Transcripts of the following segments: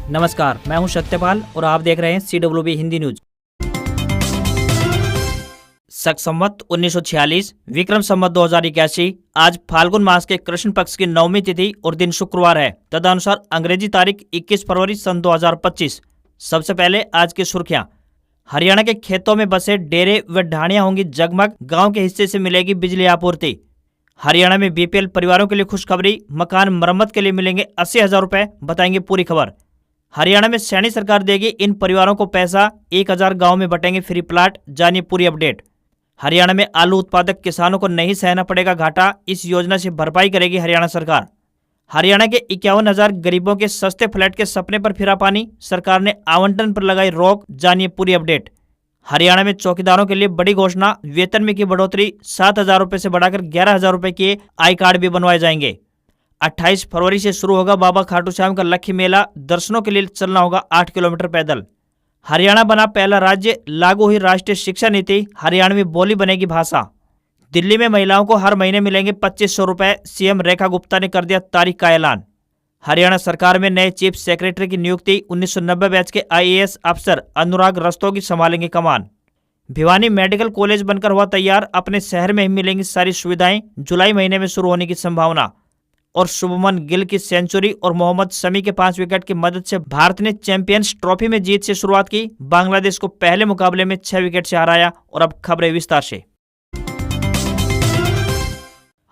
नमस्कार, मैं हूं सत्यपाल और आप देख रहे हैं CWB हिंदी न्यूज। शक संवत 1946, विक्रम संवत 2081। आज फाल्गुन मास के कृष्ण पक्ष की 9वीं तिथि और दिन शुक्रवार है। तदनुसार अंग्रेजी तारीख 21 फरवरी सन 2025। सबसे पहले आज की सुर्खियां। हरियाणा के खेतों में बसे डेरे व ढाणियां होंगी जगमग, गांव के हिस्से से मिलेगी बिजली आपूर्ति। हरियाणा में BPL परिवारों के लिए खुशखबरी, मकान मरम्मत के लिए मिलेंगे 80,000 रुपए, बताएंगे पूरी खबर। हरियाणा में सैनी सरकार देगी इन परिवारों को पैसा, 1000 गांव में बटेंगे फ्री प्लाट, जानिए पूरी अपडेट। हरियाणा में आलू उत्पादक किसानों को नहीं सहना पड़ेगा घाटा, इस योजना से भरपाई करेगी हरियाणा सरकार। हरियाणा के 51,000 गरीबों के सस्ते फ्लैट के सपने पर फिरा पानी, सरकार ने आवंटन पर लगाई रोक, जानिए पूरी अपडेट। हरियाणा में चौकीदारों के लिए बड़ी घोषणा, वेतन में की बढ़ोतरी, 7,000 रुपए से बढ़ाकर 11,000 रुपए के आई कार्ड भी बनवाए जाएंगे। 28 फरवरी से शुरू होगा बाबा खाटू श्याम का लक्ष्य मेला, दर्शनों के लिए चलना होगा 8 किलोमीटर पैदल। हरियाणा बना पहला राज्य, लागू हुई राष्ट्रीय शिक्षा नीति, हरियाणवी बोली बनेगी भाषा। दिल्ली में महिलाओं को हर महीने मिलेंगे 2500 रुपए, CM रेखा गुप्ता ने कर दिया तारीख का ऐलान। हरियाणा सरकार में नए चीफ सेक्रेटरी की नियुक्ति, 1990 बैच के IAS अफसर अनुराग रस्तोगी संभालेंगे कमान। भिवानी मेडिकल कॉलेज बनकर हुआ तैयार, अपने शहर में ही मिलेंगी सारी सुविधाएं, जुलाई महीने में शुरू होने की संभावना। और शुभमन गिल की सेंचुरी और मोहम्मद शमी के 5 विकेट की मदद से भारत ने चैंपियंस ट्रॉफी में जीत से शुरुआत की, बांग्लादेश को पहले मुकाबले में 6 विकेट से हराया। और अब खबरें विस्तार से।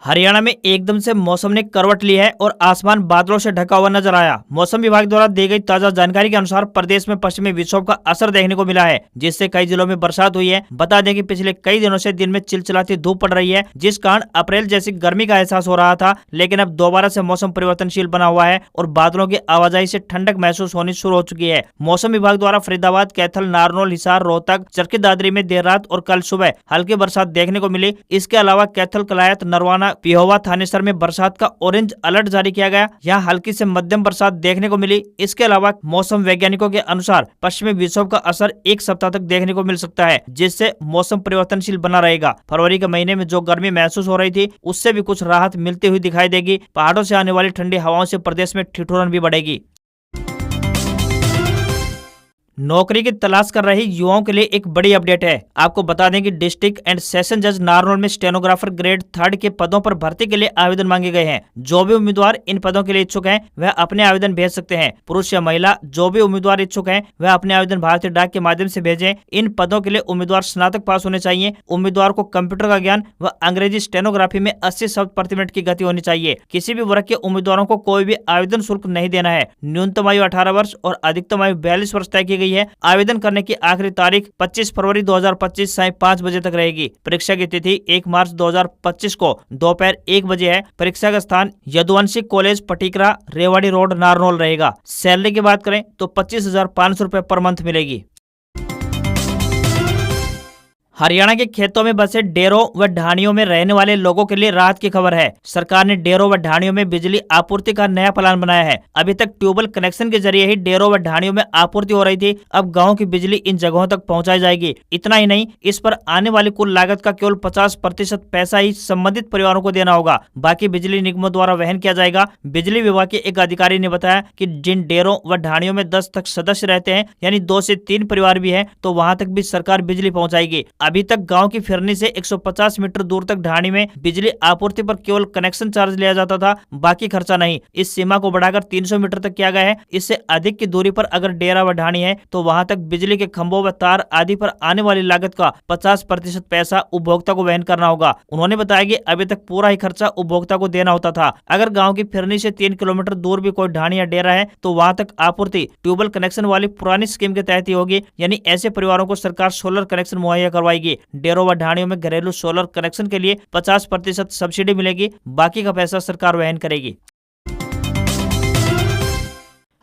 हरियाणा में एकदम से मौसम ने करवट ली है और आसमान बादलों से ढका हुआ नजर आया। मौसम विभाग द्वारा दी गई ताजा जानकारी के अनुसार प्रदेश में पश्चिमी विक्षोभ का असर देखने को मिला है, जिससे कई जिलों में बरसात हुई है। बता दें कि पिछले कई दिनों से दिन में चिलचिलाती धूप पड़ रही है, जिस कारण अप्रैल जैसी गर्मी का एहसास हो रहा था, लेकिन अब दोबारा से मौसम परिवर्तनशील बना हुआ है और बादलों की आवाजाही से ठंडक महसूस होनी शुरू हो चुकी है। मौसम विभाग द्वारा फरीदाबाद, कैथल, नारनौल, हिसार, रोहतक, चरखी दादरी में देर रात और कल सुबह हल्की बरसात देखने को मिली। इसके अलावा कैथल, कलायत, नरवाना, पिहोवा, थानेसर में बरसात का ऑरेंज अलर्ट जारी किया गया, यहाँ हल्की से मध्यम बरसात देखने को मिली। इसके अलावा मौसम वैज्ञानिकों के अनुसार पश्चिमी विक्षोभ का असर 1 सप्ताह तक देखने को मिल सकता है, जिससे मौसम परिवर्तनशील बना रहेगा। फरवरी के महीने में जो गर्मी महसूस हो रही थी, उससे भी कुछ राहत मिलती हुई दिखाई देगी। पहाड़ों से आने वाली ठंडी हवाओं से प्रदेश में ठिठुरन भी बढ़ेगी। नौकरी की तलाश कर रहे युवाओं के लिए एक बड़ी अपडेट है। आपको बता दें कि डिस्ट्रिक्ट एंड सेशन जज नारनौल में स्टेनोग्राफर ग्रेड 3 के पदों पर भर्ती के लिए आवेदन मांगे गए हैं। जो भी उम्मीदवार इन पदों के लिए इच्छुक हैं, वह अपने आवेदन भेज सकते हैं। पुरुष या महिला जो भी उम्मीदवार इच्छुक हैं, वह अपने आवेदन भारतीय डाक के माध्यम से भेजें। इन पदों के लिए उम्मीदवार स्नातक पास होने चाहिए। उम्मीदवार को कंप्यूटर का ज्ञान व अंग्रेजी स्टेनोग्राफी में 80 शब्द प्रति मिनट की गति होनी चाहिए। किसी भी वर्ग के उम्मीदवारों को कोई भी आवेदन शुल्क नहीं देना है। न्यूनतम आयु 18 वर्ष और अधिकतम आयु 42 वर्ष तय की गई है। आवेदन करने की आखिरी तारीख 25 फरवरी 2025 साय 5 बजे तक रहेगी। परीक्षा की तिथि 1 मार्च 2025 को दोपहर 1 बजे है। परीक्षा का स्थान यदुवंशी कॉलेज, पटिकरा, रेवाड़ी रोड, नारनौल रहेगा। सैलरी की बात करें तो 25,500 रुपए पर मंथ मिलेगी। हरियाणा के खेतों में बसे डेरों व ढाणियों में रहने वाले लोगों के लिए राहत की खबर है। सरकार ने डेरों व ढाणियों में बिजली आपूर्ति का नया प्लान बनाया है। अभी तक ट्यूबवेल कनेक्शन के जरिए ही डेरों व ढाणियों में आपूर्ति हो रही थी, अब गांव की बिजली इन जगहों तक पहुंचाई जाएगी। इतना ही नहीं, इस पर आने वाली कुल लागत का केवल 50% पैसा ही संबंधित परिवारों को देना होगा, बाकी बिजली निगमों द्वारा वहन किया जाएगा। बिजली विभाग के एक अधिकारी ने बताया कि जिन डेरों व ढाणियों में 10 तक सदस्य रहते हैं, यानी 2 से 3 परिवार भी है, तो वहां तक भी सरकार बिजली पहुंचाएगी। अभी तक गांव की फिरनी से 150 मीटर दूर तक ढाणी में बिजली आपूर्ति पर केवल कनेक्शन चार्ज लिया जाता था, बाकी खर्चा नहीं। इस सीमा को बढ़ाकर 300 मीटर तक किया गया है। इससे अधिक की दूरी पर अगर डेरा व ढाणी है, तो वहां तक बिजली के खंभों व तार आदि पर आने वाली लागत का 50% पैसा उपभोक्ता को वहन करना होगा। उन्होंने बताया कि अभी तक पूरा ही खर्चा उपभोक्ता को देना होता था। अगर गाँव की फिरनी से 3 किलोमीटर दूर भी कोई ढाणी या डेरा है, तो वहां तक आपूर्ति ट्यूबवेल कनेक्शन वाली पुरानी स्कीम के तहत ही होगी, यानी ऐसे परिवारों को सरकार सोलर कनेक्शन मुहैया करवाएगी। डेरों व ढाणियों में घरेलू सोलर कनेक्शन के लिए 50% सब्सिडी मिलेगी, बाकी का पैसा सरकार वहन करेगी।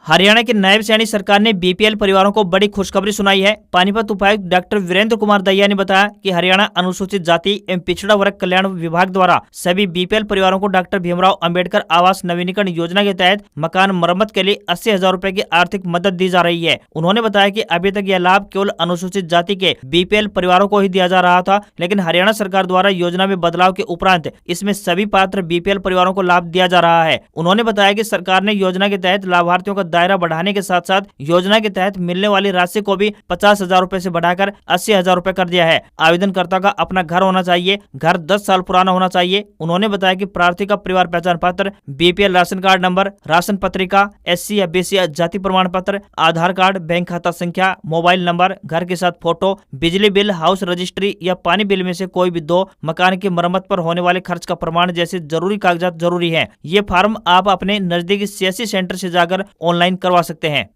हरियाणा की नायब सैनी सरकार ने BPL परिवारों को बड़ी खुशखबरी सुनाई है। पानीपत उपायुक्त डॉक्टर वीरेंद्र कुमार दहिया ने बताया कि हरियाणा अनुसूचित जाति एवं पिछड़ा वर्ग कल्याण विभाग द्वारा सभी BPL परिवारों को डॉक्टर भीमराव अंबेडकर आवास नवीनीकरण योजना के तहत मकान मरम्मत के लिए 80,000 रुपए की आर्थिक मदद दी जा रही है। उन्होंने बताया कि अभी तक यह लाभ केवल अनुसूचित जाति के BPL परिवारों को ही दिया जा रहा था, लेकिन हरियाणा सरकार द्वारा योजना में बदलाव के उपरांत इसमें सभी पात्र BPL परिवारों को लाभ दिया जा रहा है। उन्होंने बताया कि सरकार ने योजना के तहत लाभार्थियों का दायरा बढ़ाने के साथ साथ योजना के तहत मिलने वाली राशि को भी 50,000 रूपए से बढ़ाकर 80,000 रूपए कर दिया है। आवेदनकर्ता का अपना घर होना चाहिए, घर 10 साल पुराना होना चाहिए। उन्होंने बताया कि प्रार्थी का परिवार पहचान पत्र, BPL ration card number, ration पत्रिका, एससी या बीसी जाति प्रमाण पत्र, आधार कार्ड, बैंक खाता संख्या, मोबाइल नंबर, घर के साथ फोटो, बिजली बिल, हाउस रजिस्ट्री या पानी बिल में से कोई भी दो, मकान की मरम्मत पर होने वाले खर्च का प्रमाण जैसे जरूरी कागजात जरूरी है। ये फॉर्म आप अपने नजदीकी सीएससी सेंटर से जाकर ऑनलाइन करवा सकते हैं।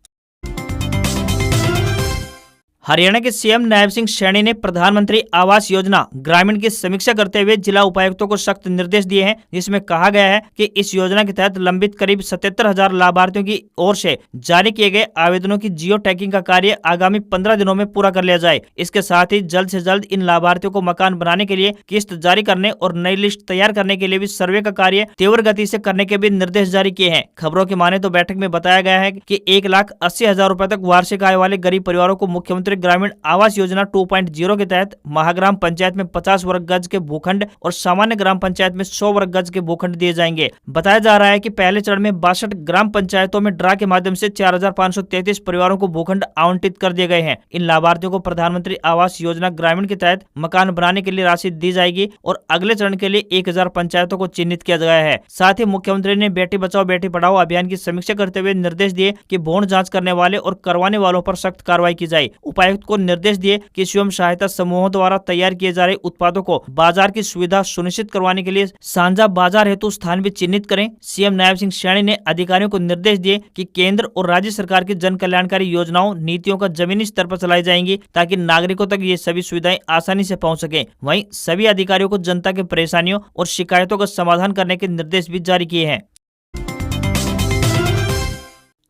हरियाणा के सीएम नायब सिंह सैनी ने प्रधानमंत्री आवास योजना ग्रामीण की समीक्षा करते हुए जिला उपायुक्तों को सख्त निर्देश दिए हैं, जिसमें कहा गया है कि इस योजना के तहत लंबित करीब 77,000 लाभार्थियों की ओर से जारी किए गए आवेदनों की जियो टैगिंग का कार्य आगामी 15 दिनों में पूरा कर लिया जाए। इसके साथ ही जल्द से जल्द इन लाभार्थियों को मकान बनाने के लिए किस्त जारी करने और नई लिस्ट तैयार करने के लिए भी सर्वे का कार्य तीव्र गति से करने के भी निर्देश जारी किए हैं। खबरों की माने तो बैठक में बताया गया है कि 1,80,000 रूपए तक वार्षिक आय वाले गरीब परिवारों को मुख्यमंत्री ग्रामीण आवास योजना 2.0 के तहत महाग्राम पंचायत में 50 वर्ग गज के भूखंड और सामान्य ग्राम पंचायत में 100 वर्ग गज के भूखंड दिए जाएंगे। बताया जा रहा है कि पहले चरण में 62 ग्राम पंचायतों में ड्रा के माध्यम से 4,533 परिवारों को भूखंड आवंटित कर दिए गए हैं। इन लाभार्थियों को प्रधानमंत्री आवास योजना ग्रामीण के तहत मकान बनाने के लिए राशि दी जाएगी और अगले चरण के लिए 1,000 पंचायतों को चिन्हित किया गया है। साथ ही मुख्यमंत्री ने बेटी बचाओ बेटी पढ़ाओ अभियान की समीक्षा करते हुए निर्देश दिए कि भ्रूण जांच करने वाले और करवाने वालों पर सख्त कार्रवाई की जाए। उपायुक्त को निर्देश दिए कि स्वयं सहायता समूहों द्वारा तैयार किए जा रहे उत्पादों को बाजार की सुविधा सुनिश्चित करवाने के लिए साझा बाजार हेतु स्थान भी चिन्हित करें। सीएम नायब सिंह सैनी ने अधिकारियों को निर्देश दिए कि केंद्र और राज्य सरकार की जन कल्याणकारी योजनाओं नीतियों का जमीनी स्तर पर चलाई जाएंगी ताकि नागरिकों तक ये सभी सुविधाएं आसानी से पहुंच सके। वहीं सभी अधिकारियों को जनता के परेशानियों और शिकायतों का समाधान करने के निर्देश भी जारी किए हैं।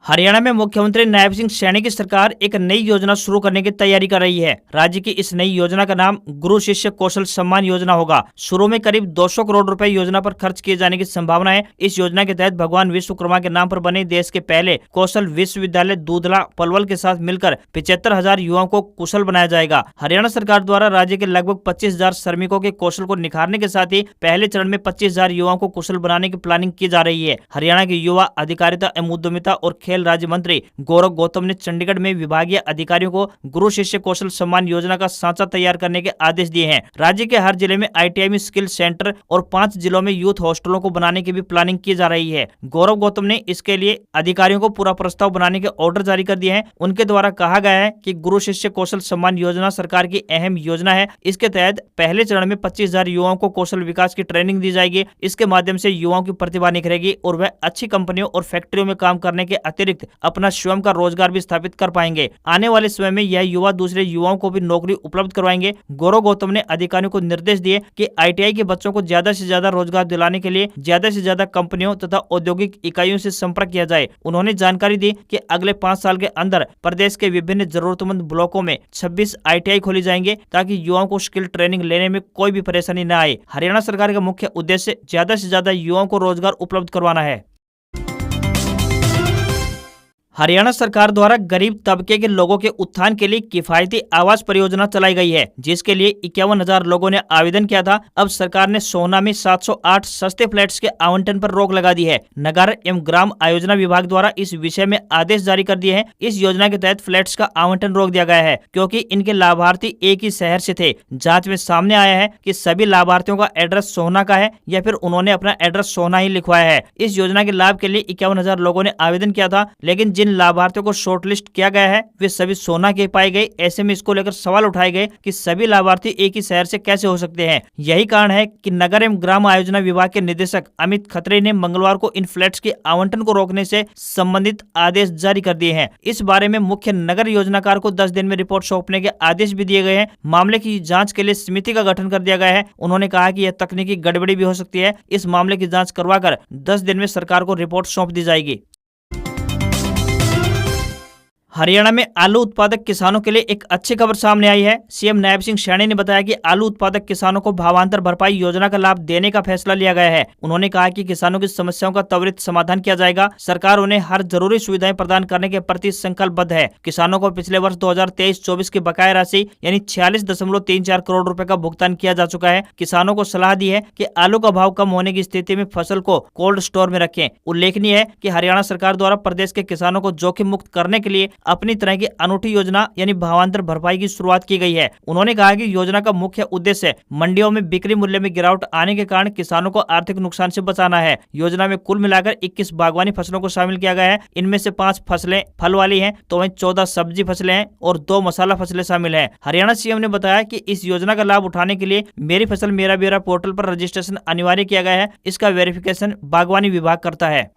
हरियाणा में मुख्यमंत्री नायब सिंह सैनी की सरकार एक नई योजना शुरू करने की तैयारी कर रही है। राज्य की इस नई योजना का नाम गुरु शिष्य कौशल सम्मान योजना होगा। शुरू में करीब 200 करोड़ रुपए योजना पर खर्च किए जाने की संभावना है। इस योजना के तहत भगवान विश्वकर्मा के नाम पर बने देश के पहले कौशल विश्वविद्यालय दूधला पलवल के साथ मिलकर 75,000 युवाओं को कुशल बनाया जाएगा। हरियाणा सरकार द्वारा राज्य के लगभग 25,000 श्रमिकों के कौशल को निखारने के साथ ही पहले चरण में 25,000 युवाओं को कुशल बनाने की प्लानिंग की जा रही है। हरियाणा के युवा अधिकारिता एवं उद्यमिता और खेल राज्य मंत्री गौरव गौतम ने चंडीगढ़ में विभागीय अधिकारियों को गुरु शिष्य कौशल सम्मान योजना का सांचा तैयार करने के आदेश दिए हैं। राज्य के हर जिले में आईटीआई में स्किल सेंटर और 5 जिलों में यूथ हॉस्टलों को बनाने की भी प्लानिंग की जा रही है। गौरव गौतम ने इसके लिए अधिकारियों को पूरा प्रस्ताव बनाने के ऑर्डर जारी कर दिए हैं। उनके द्वारा कहा गया है कि गुरु शिष्य कौशल सम्मान योजना सरकार की अहम योजना है। इसके तहत पहले चरण में 25,000 युवाओं को कौशल विकास की ट्रेनिंग दी जाएगी। इसके माध्यम से युवाओं की प्रतिभा निखरेगी और वह अच्छी कंपनियों और फैक्ट्रियों में काम करने के अतिरिक्त अपना स्वयं का रोजगार भी स्थापित कर पाएंगे। आने वाले समय में यह युवा दूसरे युवाओं को भी नौकरी उपलब्ध करवाएंगे। गौरव गौतम ने अधिकारियों को निर्देश दिए कि आईटीआई के बच्चों को ज्यादा से ज्यादा रोजगार दिलाने के लिए ज्यादा से ज्यादा कंपनियों तथा औद्योगिक इकाइयों से संपर्क किया जाए। उन्होंने जानकारी दी कि अगले 5 साल के अंदर प्रदेश के विभिन्न जरूरतमंद ब्लॉकों में 26 आईटीआई खोली जाएंगे ताकि युवाओं को स्किल ट्रेनिंग लेने में कोई भी परेशानी न आए। हरियाणा सरकार का मुख्य उद्देश्य ज्यादा से ज्यादा युवाओं को रोजगार उपलब्ध करवाना है। हरियाणा सरकार द्वारा गरीब तबके के लोगों के उत्थान के लिए किफायती आवास परियोजना चलाई गई है, जिसके लिए 51,000 लोगों ने आवेदन किया था। अब सरकार ने सोहना में 708 सस्ते फ्लैट्स के आवंटन पर रोक लगा दी है। नगर एवं ग्राम आयोजना विभाग द्वारा इस विषय में आदेश जारी कर दिए हैं। इस योजना के तहत फ्लैट्स का आवंटन रोक दिया गया है क्योंकि इनके लाभार्थी एक ही शहर से थे। जाँच में सामने आया है कि सभी लाभार्थियों का एड्रेस सोहना का है या फिर उन्होंने अपना एड्रेस सोहना ही लिखवाया है। इस योजना के लाभ के लिए 51,000 लोगों ने आवेदन किया था, लेकिन जिन लाभार्थियों को शॉर्टलिस्ट किया गया है वे सभी सोना के पाए गए। ऐसे में इसको लेकर सवाल उठाए गए कि सभी लाभार्थी एक ही शहर से कैसे हो सकते हैं। यही कारण है कि नगर एवं ग्राम आयोजना विभाग के निदेशक अमित खत्री ने मंगलवार को इन फ्लैट्स के आवंटन को रोकने से संबंधित आदेश जारी कर दिए हैं। इस बारे में मुख्य नगर योजनाकार को 10 दिन में रिपोर्ट सौंपने के आदेश भी दिए गए हैं। मामले की जाँच के लिए समिति का गठन कर दिया गया है। उन्होंने कहा कि यह तकनीकी गड़बड़ी भी हो सकती है। इस मामले की जाँच करवाकर 10 दिन में सरकार को रिपोर्ट सौंप दी जाएगी। हरियाणा में आलू उत्पादक किसानों के लिए एक अच्छी खबर सामने आई है। सीएम नायब सिंह सैनी ने बताया कि आलू उत्पादक किसानों को भावांतर भरपाई योजना का लाभ देने का फैसला लिया गया है। उन्होंने कहा कि किसानों की समस्याओं का त्वरित समाधान किया जाएगा। सरकार उन्हें हर जरूरी सुविधाएं प्रदान करने के प्रति संकल्पबद्ध है। किसानों को पिछले वर्ष 2023-24 की बकाया राशि यानी 46.34 करोड़ रुपए का भुगतान किया जा चुका है। किसानों को सलाह दी है कि आलू का भाव कम होने की स्थिति में फसल को कोल्ड स्टोर में रखें। उल्लेखनीय है कि हरियाणा सरकार द्वारा प्रदेश के किसानों को जोखिम मुक्त करने के लिए अपनी तरह की अनूठी योजना यानी भावांतर भरपाई की शुरुआत की गई है। उन्होंने कहा कि योजना का मुख्य उद्देश्य मंडियों में बिक्री मूल्य में गिरावट आने के कारण किसानों को आर्थिक नुकसान से बचाना है। योजना में कुल मिलाकर 21 बागवानी फसलों को शामिल किया गया है। इनमें से 5 फसलें फल वाली हैं, तो वहीं 14 सब्जी फसलें हैं और 2 मसाला फसलें शामिल हैं। हरियाणा सीएम ने बताया कि इस योजना का लाभ उठाने के लिए मेरी फसल मेरा ब्यौरा पोर्टल पर रजिस्ट्रेशन अनिवार्य किया गया है। इसका वेरिफिकेशन बागवानी विभाग करता है।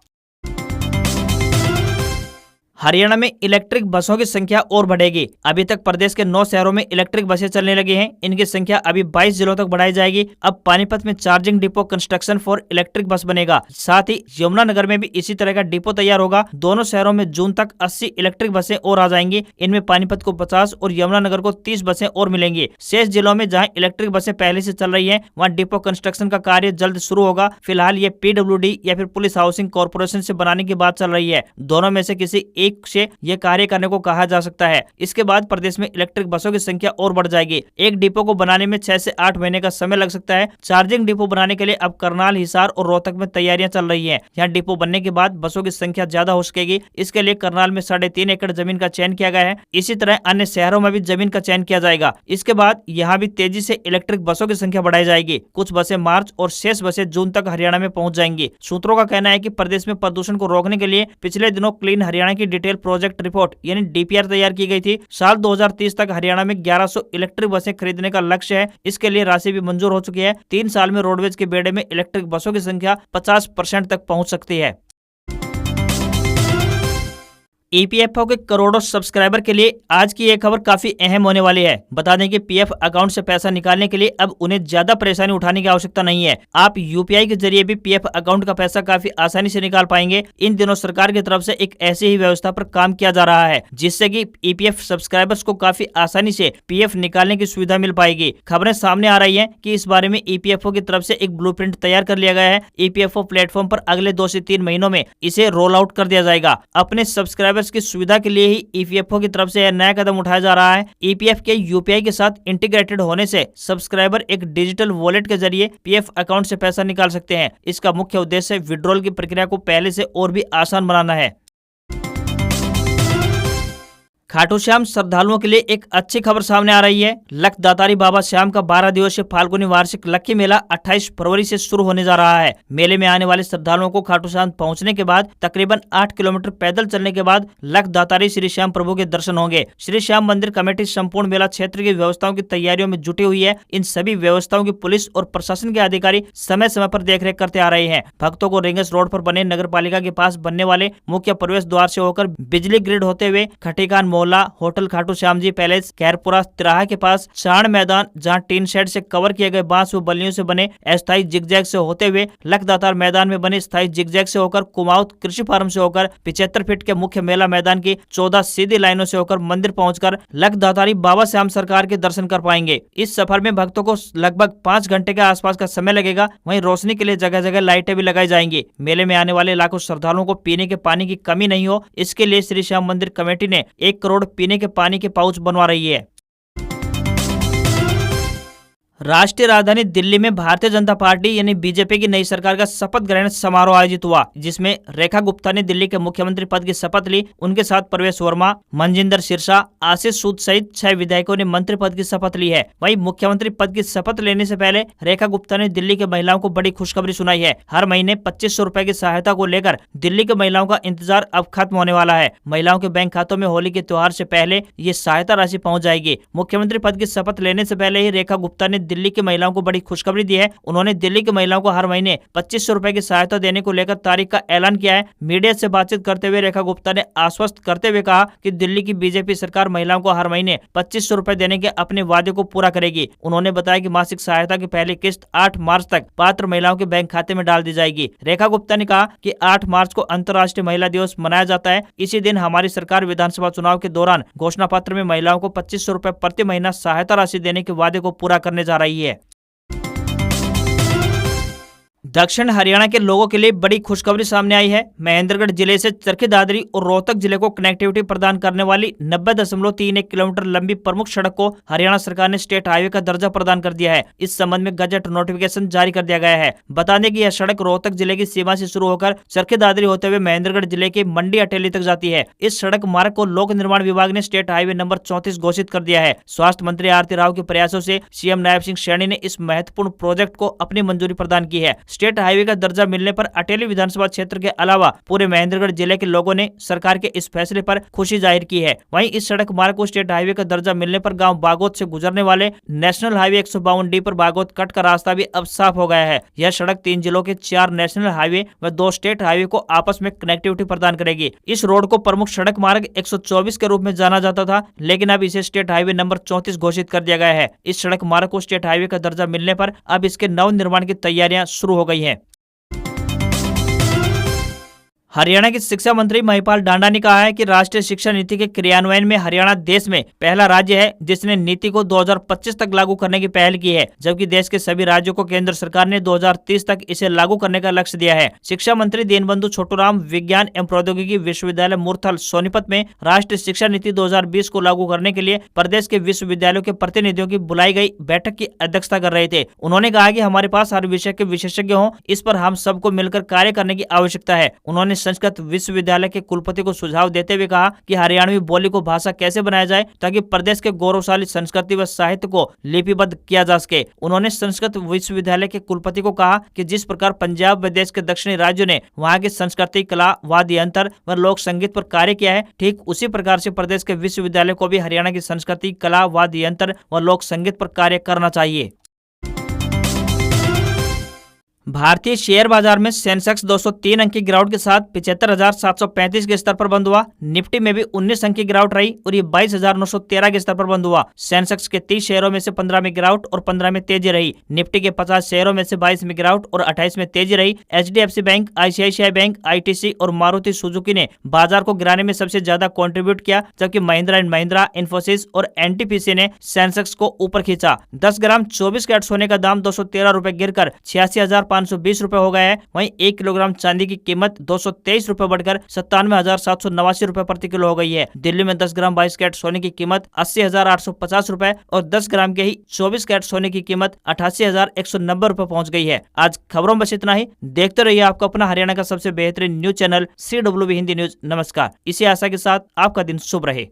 हरियाणा में इलेक्ट्रिक बसों की संख्या और बढ़ेगी। अभी तक प्रदेश के 9 शहरों में इलेक्ट्रिक बसें चलने लगी हैं। इनकी संख्या अभी 22 जिलों तक बढ़ाई जाएगी। अब पानीपत में charging depot construction for electric bus बनेगा। साथ ही यमुनानगर में भी इसी तरह का डिपो तैयार होगा। दोनों शहरों में जून तक 80 इलेक्ट्रिक बसें और आ जाएंगी। इनमें पानीपत को 50 और यमुनानगर को 30 बसें और मिलेंगी। शेष जिलों में जहाँ इलेक्ट्रिक बसें पहले से चल रही है, वहाँ डिपो कंस्ट्रक्शन का कार्य जल्द शुरू होगा। फिलहाल ये PWD या फिर पुलिस हाउसिंग कॉर्पोरेशन से बनाने की बात चल रही है। दोनों में से किसी एक से ये कार्य करने को कहा जा सकता है। इसके बाद प्रदेश में इलेक्ट्रिक बसों की संख्या और बढ़ जाएगी। एक डिपो को बनाने में 6 से 8 महीने का समय लग सकता है। चार्जिंग डिपो बनाने के लिए अब करनाल, हिसार और रोहतक में तैयारियां चल रही हैं। यहाँ डिपो बनने के बाद बसों की संख्या ज्यादा हो सकेगी। इसके लिए करनाल में 3.5 एकड़ जमीन का चयन किया गया है। इसी तरह अन्य शहरों में भी जमीन का चयन किया जाएगा। इसके बाद यहाँ भी तेजी से इलेक्ट्रिक बसों की संख्या बढ़ाई जाएगी। कुछ बसें मार्च और शेष बसें जून तक हरियाणा में पहुंच जाएंगी। सूत्रों का कहना है कि प्रदेश में प्रदूषण को रोकने के लिए पिछले दिनों क्लीन हरियाणा की डिटेल प्रोजेक्ट रिपोर्ट यानी DPR तैयार की गई थी। साल 2030 तक हरियाणा में 1100 इलेक्ट्रिक बसें खरीदने का लक्ष्य है। इसके लिए राशि भी मंजूर हो चुकी है। 3 साल में रोडवेज के बेड़े में इलेक्ट्रिक बसों की संख्या 50% तक पहुंच सकती है। EPFO के करोड़ों सब्सक्राइबर के लिए आज की ये खबर काफी अहम होने वाली है। बता दें कि PF अकाउंट से पैसा निकालने के लिए अब उन्हें ज्यादा परेशानी उठाने की आवश्यकता नहीं है। आप UPI के जरिए भी PF अकाउंट का पैसा काफी आसानी से निकाल पाएंगे। इन दिनों सरकार की तरफ से एक ऐसी ही व्यवस्था पर काम किया जा रहा है, जिससे कि EPF सब्सक्राइबर्स को काफी आसानी से PF निकालने की सुविधा मिल पाएगी। खबरें सामने आ रही है कि इस बारे में EPFO की तरफ से एक ब्लूप्रिंट तैयार कर लिया गया है। EPFO प्लेटफॉर्म पर अगले 2 से 3 महीनों में इसे रोल आउट कर दिया जाएगा। अपने सब्सक्राइबर की सुविधा के लिए ही EPFO की तरफ से यह नया कदम उठाया जा रहा है। EPF के UPI के साथ इंटीग्रेटेड होने से सब्सक्राइबर एक डिजिटल वॉलेट के जरिए PF अकाउंट से पैसा निकाल सकते हैं। इसका मुख्य उद्देश्य विड्रॉल की प्रक्रिया को पहले से और भी आसान बनाना है। खाटू श्याम श्रद्धालुओं के लिए एक अच्छी खबर सामने आ रही है। लख दातारी बाबा श्याम का 12 दिवसीय फाल्गुनी वार्षिक लक्की मेला 28 फरवरी से शुरू होने जा रहा है। मेले में आने वाले श्रद्धालुओं को खाटू श्याम पहुंचने के बाद तकरीबन 8 किलोमीटर पैदल चलने के बाद लख दातारी श्री श्याम प्रभु के दर्शन होंगे। श्री श्याम मंदिर कमेटी संपूर्ण मेला क्षेत्र की व्यवस्थाओं की तैयारियों में जुटी हुई है। इन सभी व्यवस्थाओं की पुलिस और प्रशासन के अधिकारी समय समय पर देखरेख करते आ रहे हैं। भक्तों को रिंगस रोड पर बने नगर पालिका के पास बनने वाले मुख्य प्रवेश द्वार से होकर बिजली ग्रिड होते हुए खटीकान मोहल्ला, होटल खाटू श्याम जी पैलेस, खैरपुरा तिराहा के पास चाण मैदान, जहां टीन शेड से कवर किए गए बांस व बल्लियों से बने अस्थायी जिगजैग से होते हुए लखदातार मैदान में बने स्थायी जिगजैग से होकर कुमाऊत कृषि फार्म से होकर 75 फीट के मुख्य मेला मैदान की 14 सीधी लाइनों से होकर मंदिर पहुंचकर लखदातारी बाबा श्याम सरकार के दर्शन कर पाएंगे। इस सफर में भक्तों को लगभग 5 घंटे के आसपास का समय लगेगा। वहीं रोशनी के लिए जगह जगह लाइटें भी लगाई जाएंगी। मेले में आने वाले लाखों श्रद्धालुओं को पीने के पानी की कमी नहीं हो, इसके लिए श्री श्याम मंदिर कमेटी ने 1 करोड़ पीने के पानी के पाउच बनवा रही है। राष्ट्रीय राजधानी दिल्ली में भारतीय जनता पार्टी यानी बीजेपी की नई सरकार का शपथ ग्रहण समारोह आयोजित हुआ, जिसमें रेखा गुप्ता ने दिल्ली के मुख्यमंत्री पद की शपथ ली। उनके साथ प्रवेश वर्मा, मनजिंदर सिरसा, आशीष सूद सहित 6 विधायकों ने मंत्री पद की शपथ ली है। वहीं मुख्यमंत्री पद की शपथ लेने से पहले रेखा गुप्ता ने दिल्ली के महिलाओं को बड़ी खुशखबरी सुनाई है। हर महीने 2500 रुपए की सहायता को लेकर दिल्ली के महिलाओं का इंतजार अब खत्म होने वाला है। महिलाओं के बैंक खातों में होली के त्योहार से पहले ये सहायता राशि पहुँच जाएगी। मुख्यमंत्री पद की शपथ लेने से पहले ही रेखा गुप्ता ने दिल्ली की महिलाओं को बड़ी खुशखबरी दी है। उन्होंने दिल्ली की महिलाओं को हर महीने 2500 रुपए की सहायता देने को लेकर तारीख का ऐलान किया है। मीडिया से बातचीत करते हुए रेखा गुप्ता ने आश्वस्त करते हुए कहा कि दिल्ली की बीजेपी सरकार महिलाओं को हर महीने 2500 रुपए देने के अपने वादे को पूरा करेगी। उन्होंने बताया कि मासिक सहायता की पहली किस्त 8 मार्च तक पात्र महिलाओं के बैंक खाते में डाल दी जाएगी। रेखा गुप्ता ने कहा कि 8 मार्च को अंतर्राष्ट्रीय महिला दिवस मनाया जाता है। इसी दिन हमारी सरकार विधानसभा चुनाव के दौरान घोषणा पत्र में महिलाओं को 2500 रुपए प्रति महीना सहायता राशि देने के वादे को पूरा करने जा रही है। दक्षिण हरियाणा के लोगों के लिए बड़ी खुशखबरी सामने आई है। महेंद्रगढ़ जिले से चरखी दादरी और रोहतक जिले को कनेक्टिविटी प्रदान करने वाली 90.31 किलोमीटर लंबी प्रमुख सड़क को हरियाणा सरकार ने स्टेट हाईवे का दर्जा प्रदान कर दिया है। इस संबंध में गजट नोटिफिकेशन जारी कर दिया गया है। बता दें कि यह सड़क रोहतक जिले की सीमा से शुरू होकर चरखी दादरी होते हुए महेंद्रगढ़ जिले के मंडी अटेली तक जाती है। इस सड़क मार्ग को लोक निर्माण विभाग ने स्टेट हाईवे नंबर 34 घोषित कर दिया है। स्वास्थ्य मंत्री आरती राव के प्रयासों से सीएम नायब सिंह सैनी ने इस महत्वपूर्ण प्रोजेक्ट को अपनी मंजूरी प्रदान की है। स्टेट हाईवे का दर्जा मिलने पर अटेली विधानसभा क्षेत्र के अलावा पूरे महेंद्रगढ़ जिले के लोगों ने सरकार के इस फैसले पर खुशी जाहिर की है। वहीं इस सड़क मार्ग को स्टेट हाईवे का दर्जा मिलने पर गांव बागोत से गुजरने वाले नेशनल हाईवे 152D पर बागोत कट का रास्ता भी अब साफ हो गया है। यह सड़क 3 जिलों के 4 नेशनल हाईवे व 2 स्टेट हाईवे को आपस में कनेक्टिविटी प्रदान करेगी। इस रोड को प्रमुख सड़क मार्ग 124 के रूप में जाना जाता था, लेकिन अब इसे स्टेट हाईवे नंबर 34 घोषित कर दिया गया है। इस सड़क मार्ग को स्टेट हाईवे का दर्जा मिलने पर अब इसके नव निर्माण की तैयारियां शुरू हो गई हैं। हरियाणा के शिक्षा मंत्री महिपाल डांडा ने कहा है कि राष्ट्रीय शिक्षा नीति के क्रियान्वयन में हरियाणा देश में पहला राज्य है जिसने नीति को 2025 तक लागू करने की पहल की है, जबकि देश के सभी राज्यों को केंद्र सरकार ने 2030 तक इसे लागू करने का लक्ष्य दिया है। शिक्षा मंत्री दीनबंधु छोटूराम विज्ञान एवं प्रौद्योगिकी विश्वविद्यालय मुरथल सोनीपत में राष्ट्रीय शिक्षा नीति 2020 को लागू करने के लिए प्रदेश के विश्वविद्यालयों के प्रतिनिधियों की बुलाई गई बैठक की अध्यक्षता कर रहे थे। उन्होंने कहा कि हमारे पास हर विषय के विशेषज्ञ हों, इस पर हम सबको मिलकर कार्य करने की आवश्यकता है। उन्होंने संस्कृत विश्वविद्यालय के कुलपति को सुझाव देते हुए कहा कि हरियाणवी बोली को भाषा कैसे बनाया जाए ताकि प्रदेश के गौरवशाली संस्कृति व साहित्य को लिपिबद्ध किया जा सके। उन्होंने संस्कृत विश्वविद्यालय के कुलपति को कहा कि जिस प्रकार पंजाब व देश के दक्षिणी राज्यों ने वहां की संस्कृति, कला, वाद्य यंत्र व लोक संगीत पर कार्य किया है, ठीक उसी प्रकार से प्रदेश के विश्वविद्यालय को भी हरियाणा की संस्कृति, कला, वाद्य यंत्र व लोक संगीत पर कार्य करना चाहिए। भारतीय शेयर बाजार में सेंसेक्स 203 अंक की गिरावट के साथ 75,735 के स्तर पर बंद हुआ। निफ्टी में भी 19 अंक की गिरावट रही और ये 22,913 के स्तर पर बंद हुआ। सेंसेक्स के 30 शेयरों में से 15 में गिरावट और 15 में तेजी रही। निफ्टी के 50 शेयरों में से 22 में गिरावट और 28 में तेजी रही। HDFC bank, ICICI bank, ITC और मारुति सुजुकी ने बाजार को गिराने में सबसे ज्यादा कॉन्ट्रीब्यूट किया, जबकि महिंद्रा एंड महिंद्रा, इन्फोसिस और NTPC ने सेंसेक्स को ऊपर खींचा। 10 ग्राम 24 कैरेट सोने का दाम 213 रुपए गिरकर 86,520 रुपए हो गया है। वहीं 1 किलोग्राम चांदी की कीमत 223 रुपए बढ़कर 97,789 रुपए प्रति किलो हो गई है। दिल्ली में 10 ग्राम 22 कैरेट सोने की कीमत 80,850 रुपए और 10 ग्राम के ही 24 कैरेट सोने की कीमत 88,190 रुपए पहुंच गई है। आज खबरों में बस इतना ही। देखते रहिए आपका अपना हरियाणा का सबसे बेहतरीन news channel CWB Hindi news. नमस्कार। इसी आशा के साथ आपका दिन शुभ रहे।